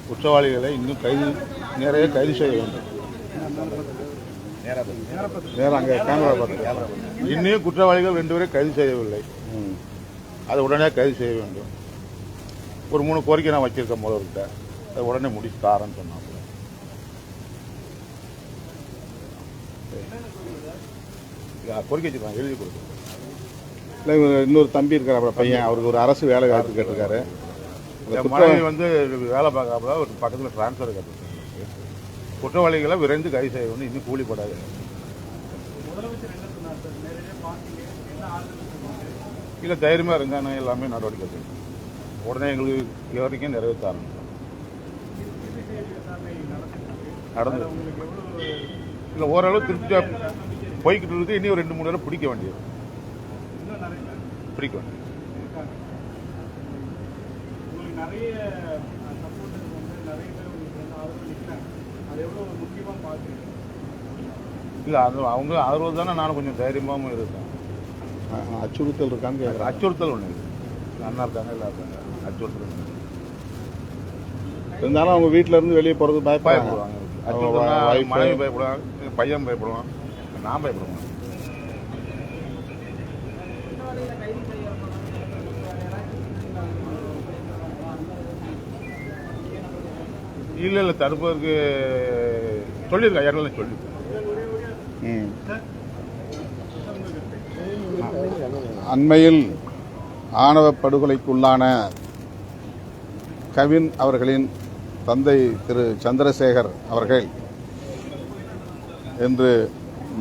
குற்றவாளிகளை இன்னும் நிறைய கைது செய்ய வேண்டும். அங்கே கேமரா பார்த்து இன்னும் குற்றவாளிகள் 2 பேரை கைது செய்யவில்லை. அதை உடனே கைது செய்ய வேண்டும். ஒரு 3 கோரிக்கை நான் வச்சிருக்கேன் முதல்கிட்ட, அதை உடனே முடிச்சு தாரேன்னு சொன்னாங்க. கோரிக்கை வச்சிருக்காங்க, எழுதி கொடுத்து. இல்லை, இன்னொரு தம்பி இருக்கிற பையன், அவருக்கு ஒரு அரசு வேலை வாய்ப்பு கேட்டிருக்காரு. மனைவி வேலை பார்க்காம ஒரு பக்கத்தில் டிரான்ஸ்ஃபர் கேட்டிருக்காங்க. குற்றவாளிகளை விரைந்து கைது செய்ய வேண்டும். இன்னும் கூலிப்படாது. இல்லை, தைரியமாக இருங்க, எல்லாமே நடவடிக்கை எடுக்கணும். உடனே எங்களுக்கு இது வரைக்கும் நிறைவேற்றாங்க. நடந்து இல்லை, ஓரளவு திருப்தியாக போய்கிட்டு இருக்கு. இனி ஒரு 2-3 நேரம் பிடிக்க வேண்டியது. இல்லை, அது அவங்க ஆதரவு தானே. நானும் கொஞ்சம் தைரியமாகவும் இருக்கேன். அச்சுறுத்தல் இருக்கான்னு கேட்குறேன். அச்சுறுத்தல் ஒன்று அண்ணா இருக்காங்க, இல்லை இருக்காங்க. அச்சுறுத்தல் இருந்தாலும் அவங்க வீட்டில் இருந்து வெளியே போகிறது பயப்படுவாங்க. மனைவி பயப்படுவாங்க, பையன் பயப்படுவான், நான் பயப்படுவேன். இல்லை, தடுப்பதற்கு சொல்லியிருக்கேன். யாரெல்லாம் சொல்லியிருக்கேன். அண்மையில் ஆணவ படுகொலைக்குள்ளான கவின் அவர்களின் தந்தை திரு சந்திரசேகர் அவர்கள் இன்று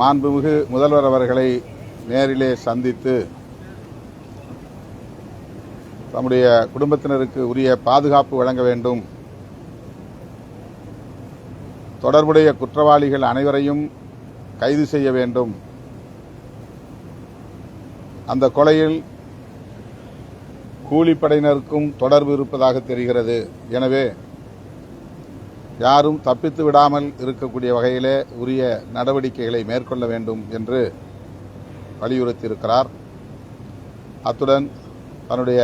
மாண்புமிகு முதல்வர் அவர்களை நேரிலே சந்தித்து தம்முடைய குடும்பத்தினருக்கு உரிய பாதுகாப்பு வழங்க வேண்டும், தொடர்புடைய குற்றவாளிகள் அனைவரையும் கைது செய்ய வேண்டும், அந்த கொலையில் கூலிப்படையினருக்கும் தொடர்பு இருப்பதாக தெரிகிறது, எனவே யாரும் தப்பித்து விடாமல் இருக்கக்கூடிய வகையிலே உரிய நடவடிக்கைகளை மேற்கொள்ள வேண்டும் என்று வலியுறுத்தியிருக்கிறார். அத்துடன் தன்னுடைய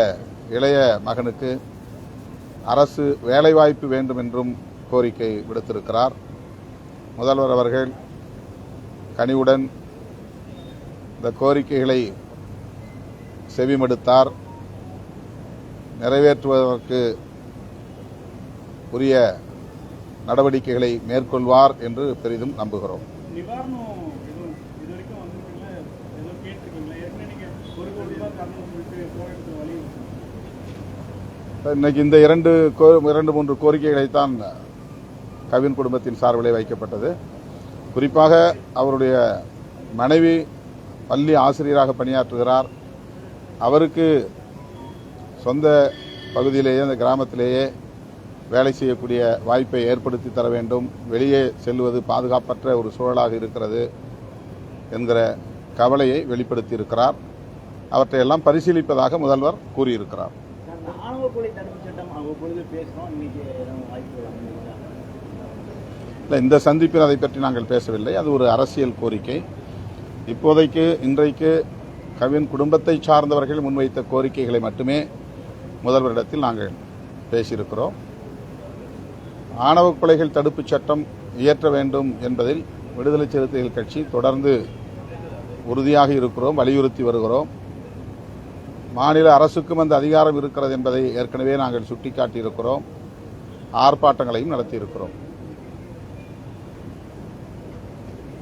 இளைய மகனுக்கு அரசு வேலைவாய்ப்பு வேண்டும் என்றும் கோரிக்கை விடுத்திருக்கிறார். முதல்வர் அவர்கள் கனிவுடன் இந்த கோரிக்கைகளை செவிமடுத்தார், நிறைவேற்றுவதற்கு உரிய நடவடிக்கைகளை மேற்கொள்வார் என்று பெரிதும் நம்புகிறோம். இன்னைக்கு இந்த 2-3 கோரிக்கைகளைத்தான் கவின் குடும்பத்தின் சார்பிலே வைக்கப்பட்டது. குறிப்பாக அவருடைய மனைவி பள்ளி ஆசிரியராக பணியாற்றுகிறார். அவருக்கு சொந்த பகுதியிலேயே, அந்த கிராமத்திலேயே வேலை செய்யக்கூடிய வாய்ப்பை ஏற்படுத்தி தர வேண்டும். வெளியே செல்வது பாதுகாப்பற்ற ஒரு சூழலாக இருக்கிறது என்கிற கவலையை வெளிப்படுத்தியிருக்கிறார். அவற்றையெல்லாம் பரிசீலிப்பதாக முதல்வர் கூறியிருக்கிறார். இந்த சந்திப்பில் அதை பற்றி நாங்கள் பேசவில்லை. அது ஒரு அரசியல் கோரிக்கை. இப்போதைக்கு இன்றைக்கு கவின் குடும்பத்தை சார்ந்தவர்கள் முன்வைத்த கோரிக்கைகளை மட்டுமே முதல்வரிடத்தில் நாங்கள் பேசியிருக்கிறோம். ஆணவ கொலைகள் தடுப்புச் சட்டம் இயற்ற வேண்டும் என்பதில் விடுதலை சிறுத்தைகள் கட்சி தொடர்ந்து உறுதியாக இருக்கிறோம், வலியுறுத்தி வருகிறோம். மாநில அரசுக்கும் அந்த அதிகாரம் இருக்கிறது என்பதை ஏற்கனவே நாங்கள் சுட்டிக்காட்டியிருக்கிறோம். ஆர்ப்பாட்டங்களையும் நடத்தியிருக்கிறோம்.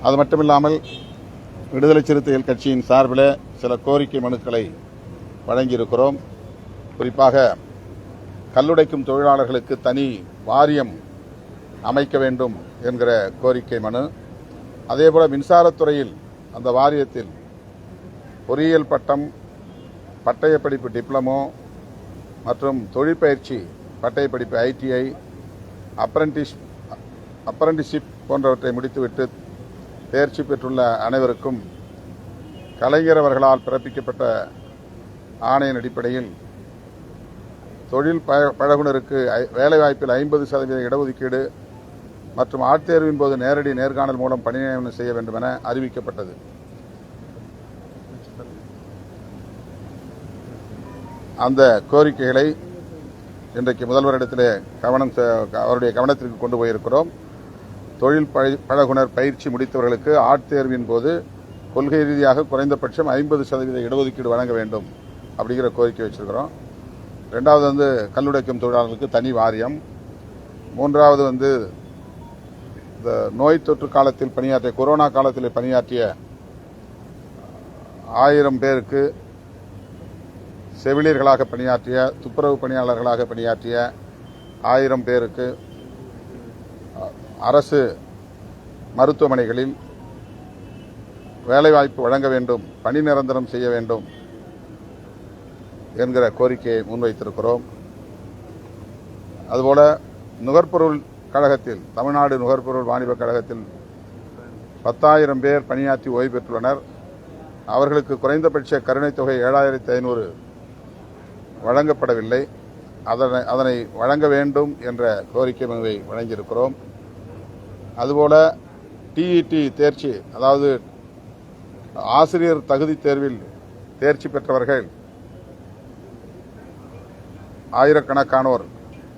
அது மட்டுமில்லாமல் விடுதலை சிறுத்தைகள் கட்சியின் சார்பில் சில கோரிக்கை மனுக்களை வழங்கியிருக்கிறோம். குறிப்பாக கல்லுடைக்கும் தொழிலாளர்களுக்கு தனி வாரியம் அமைக்க வேண்டும் என்கிற கோரிக்கை மனு, அதேபோல மின்சாரத்துறையில் அந்த வாரியத்தில் பொறியியல் பட்டம், பட்டயப்படிப்பு டிப்ளமோ மற்றும் தொழிற்பயிற்சி பட்டயப்படிப்பு ITI, அப்ரண்டிஸ்ஷிப் போன்றவற்றை முடித்துவிட்டு தேர்ச்சி பெற்றுள்ள அனைவருக்கும் கலைஞர் அவர்களால் பிறப்பிக்கப்பட்ட ஆணையின் அடிப்படையில் தொழில் பழகுனருக்கு வேலைவாய்ப்பில் 50% இடஒதுக்கீடு மற்றும் ஆட்தேர்வின் போது நேரடி நேர்காணல் மூலம் பணி நியமனம் செய்ய வேண்டும் என அறிவிக்கப்பட்டது. அந்த கோரிக்கைகளை இன்றைக்கு முதல்வரிடத்திலே அவருடைய கவனத்திற்கு கொண்டு போயிருக்கிறோம். தொழில் பழகுனர் பயிற்சி முடித்தவர்களுக்கு ஆட்தேர்வின் போது கொள்கை ரீதியாக குறைந்தபட்சம் 50% இடஒதுக்கீடு வழங்க வேண்டும் அப்படிங்கிற கோரிக்கை வச்சிருக்கிறோம். ரெண்டாவது கல்லுடைக்கும் தொழிலாளர்களுக்கு தனி வாரியம். மூன்றாவது இந்த நோய் தொற்று காலத்தில் பணியாற்றிய கொரோனா காலத்தில் பணியாற்றிய 1000 பேருக்கு செவிலியர்களாக பணியாற்றிய துப்புரவு பணியாளர்களாக பணியாற்றிய 1000 பேருக்கு அரசு மருத்துவமனைகளில் வேலைவாய்ப்பு வழங்க வேண்டும், பணி நிரந்தரம் செய்ய வேண்டும் என்கிற கோரிக்கையை முன்வைத்திருக்கிறோம். அதுபோல நுகர்பொருள் கழகத்தில், தமிழ்நாடு நுகர்பொருள் வாணிப கழகத்தில் 10,000 பேர் பணியாற்றி ஓய்வு பெற்றுள்ளனர். அவர்களுக்கு குறைந்தபட்ச கருணைத் தொகை 7,500 வழங்கப்படவில்லை. அதனை வழங்க வேண்டும் என்ற கோரிக்கை மனுவை வழங்கியிருக்கிறோம். அதுபோல டிஇடி தேர்ச்சி, அதாவது ஆசிரியர் தகுதி தேர்வில் தேர்ச்சி பெற்றவர்கள் ஆயிரக்கணக்கானோர்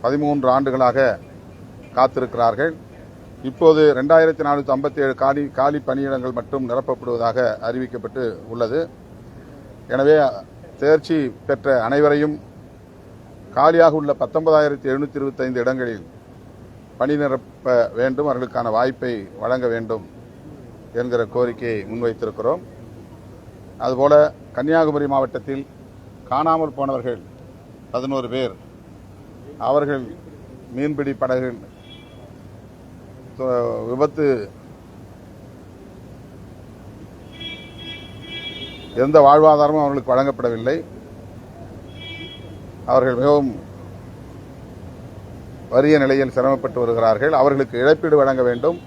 13 ஆண்டுகளாக காத்திருக்கிறார்கள். இப்போது 2457 காலி பணியிடங்கள் மட்டும் நிரப்பப்படுவதாக அறிவிக்கப்பட்டு உள்ளது. எனவே தேர்ச்சி பெற்ற அனைவரையும் காலியாக உள்ள 19,725 இடங்களில் பணி நிரப்ப வேண்டும், அவர்களுக்கான வாய்ப்பை வழங்க வேண்டும் என்கிற கோரிக்கையை முன்வைத்திருக்கிறோம். அதுபோல கன்னியாகுமரி மாவட்டத்தில் காணாமல் போனவர்கள் 11 பேர், அவர்கள் மீன்பிடி படகுகள் விபத்து எந்த வாழ்வாதாரமும் அவர்களுக்கு வழங்கப்படவில்லை. அவர்கள் மிகவும் வறிய நிலையில் சிரமப்பட்டு வருகிறார்கள். அவர்களுக்கு இழப்பீடு வழங்க வேண்டும்.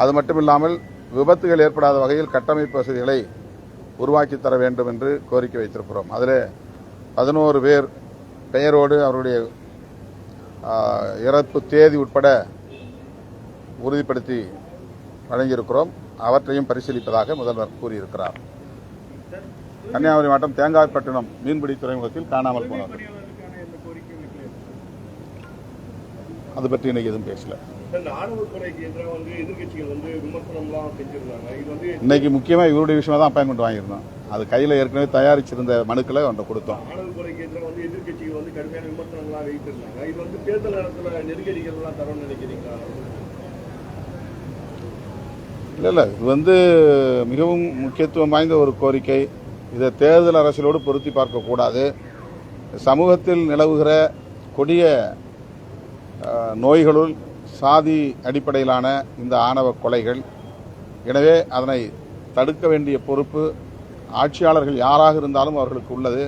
அது மட்டுமில்லாமல் விபத்துகள் ஏற்படாத வகையில் கட்டமைப்பு வசதிகளை உருவாக்கி தர வேண்டும் என்று கோரிக்கை வைத்திருக்கிறோம். அதில் 11 பேர் பெயரோடு அவருடைய இறப்பு தேதி உட்பட உறுதிப்படுத்தி வழங்கியிருக்கிறோம். அவற்றையும் பரிசீலிப்பதாக முதல்வர் கூறியிருக்கிறார். கன்னியாகுமரி மாவட்டம் தேங்காய்பட்டினம் மீன்பிடி துறைமுகத்தில் காணாமல் போனவர், அது பற்றி இன்னைக்கு எதுவும் பேசல. இன்னைக்கு முக்கியமா இவருடைய விஷயமா தான் அப்பாயின்மெண்ட் வாங்கியிருந்தோம். அது கையில் ஏற்கனவே தயாரிச்சிருந்த மனுக்களை அவன்கிட்ட கொடுத்தோம். இல்ல இது மிகவும் முக்கியத்துவம் வாய்ந்த ஒரு கோரிக்கை. இதை தேர்தல் அரசியலோடு பொருத்தி பார்க்கக்கூடாது. சமூகத்தில் நிலவுகிற கொடிய நோய்களுள் சாதி அடிப்படையிலான இந்த ஆணவ கொலைகள். எனவே அதனை தடுக்க வேண்டிய பொறுப்பு ஆட்சியாளர்கள் யாராக இருந்தாலும் அவர்களுக்கு உள்ளது.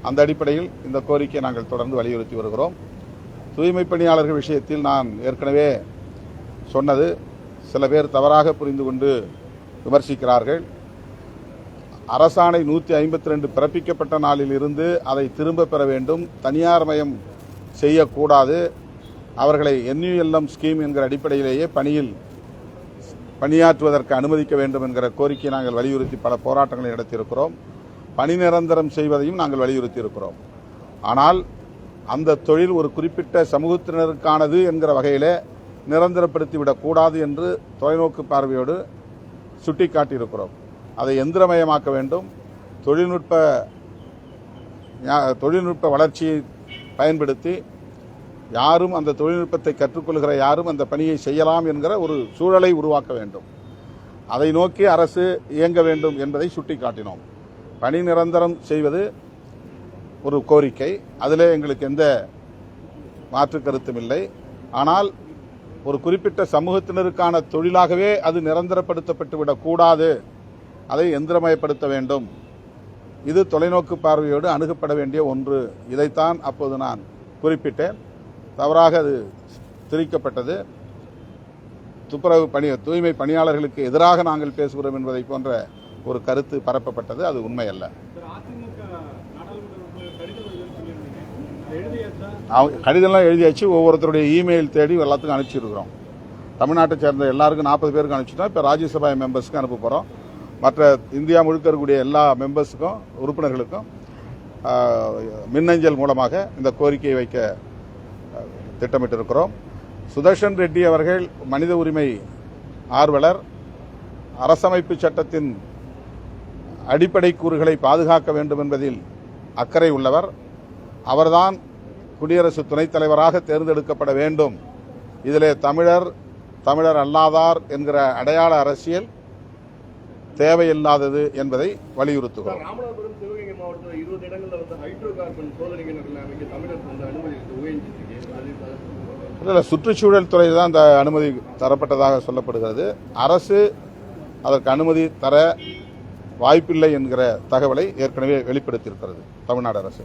அந்த அடிப்படையில் இந்த கோரிக்கையை நாங்கள் தொடர்ந்து வலியுறுத்தி வருகிறோம். தூய்மை பணியாளர்கள் விஷயத்தில் நான் ஏற்கனவே சொன்னது, சில பேர் தவறாக புரிந்து கொண்டு விமர்சிக்கிறார்கள். அரசாணை 152 பிறப்பிக்கப்பட்ட நாளில் இருந்து அதை திரும்ப பெற வேண்டும், தனியார் மயம் செய்யக்கூடாது, அவர்களை NULM ஸ்கீம் என்கிற அடிப்படையிலேயே பணியில் பணியாற்றுவதற்கு அனுமதிக்க வேண்டும் என்கிற கோரிக்கையை நாங்கள் வலியுறுத்தி பல போராட்டங்களை நடத்தியிருக்கிறோம். பணி நிரந்தரம் செய்வதையும் நாங்கள் வலியுறுத்தி இருக்கிறோம். ஆனால் அந்த தொழில் ஒரு குறிப்பிட்ட சமூகத்தினருக்கானது என்கிற வகையிலே நிரந்தரப்படுத்திவிடக்கூடாது என்று தொலைநோக்கு பார்வையோடு சுட்டிக்காட்டியிருக்கிறோம். அதை எந்திரமயமாக்க வேண்டும். தொழில்நுட்ப வளர்ச்சியை பயன்படுத்தி யாரும் அந்த தொழில்நுட்பத்தை கற்றுக்கொள்கிற யாரும் அந்த பணியை செய்யலாம் என்கிற ஒரு சூழலை உருவாக்க வேண்டும். அதை நோக்கி அரசு இயங்க வேண்டும் என்பதை சுட்டிக்காட்டினோம். பணி நிரந்தரம் செய்வது ஒரு கோரிக்கை, அதில் எங்களுக்கு எந்த மாற்று கருத்தும் இல்லை. ஆனால் ஒரு குறிப்பிட்ட சமூகத்தினருக்கான தொழிலாகவே அது நிரந்தரப்படுத்தப்பட்டு விடக்கூடாது, அதை எந்திரமயப்படுத்த வேண்டும். இது தொலைநோக்கு பார்வையோடு அணுகப்பட வேண்டிய ஒன்று. இதைத்தான் அப்போது நான் குறிப்பிட்டேன். தவறாக அது திரிக்கப்பட்டது. தூய்மை பணியாளர்களுக்கு எதிராக நாங்கள் பேசுகிறோம் என்பதை போன்ற ஒரு கருத்து பரப்பப்பட்டது. அது உண்மையல்ல. கடிதம்லாம் எழுதியாச்சு. ஒவ்வொருத்தருடைய இமெயில் தேடி எல்லாத்துக்கும் அனுப்பிச்சிருக்கிறோம். தமிழ்நாட்டை சேர்ந்த எல்லாருக்கும் 40 பேருக்கு அனுப்பிச்சிட்டோம். இப்போ ராஜ்யசபா மெம்பர்ஸுக்கு அனுப்ப போகிறோம். மற்ற இந்தியா முழுக்க இருக்கக்கூடிய எல்லா மெம்பர்ஸுக்கும், உறுப்பினர்களுக்கும் மின்னஞ்சல் மூலமாக இந்த கோரிக்கையை வைக்க திட்டமிட்டிருக்கிறோம். சுதர்ஷன் ரெட்டி அவர்கள் மனித உரிமை ஆர்வலர், அரசமைப்பு சட்டத்தின் அடிப்படை கூறுகளை பாதுகாக்க வேண்டும் என்பதில் அக்கறை உள்ளவர். அவர்தான் குடியரசு துணைத் தலைவராக தேர்ந்தெடுக்கப்பட வேண்டும். இதிலே தமிழர் அல்லாதார் என்கிற அடையாள அரசியல் தேவையில்லாதது என்பதை வலியுறுத்துகிறோம். ராமநாதபுரம், சிவகங்கை மாவட்டத்தில் 20 இடங்களில் ஹைட்ரோ கார்பன் சோதனை கிணறுகள் அமைக்க தமிழருக்கு அனுமதி இல்லை, சுற்றுச்சூழல் துறை தான் அந்த அனுமதி தரப்பட்டதாக சொல்லப்படுகிறது. அரசு அதற்கு அனுமதி தர வாய்ப்பில்லை என்கிற தகவலை ஏற்கனவே வெளிப்படுத்தியிருக்கிறது தமிழ்நாடு அரசு.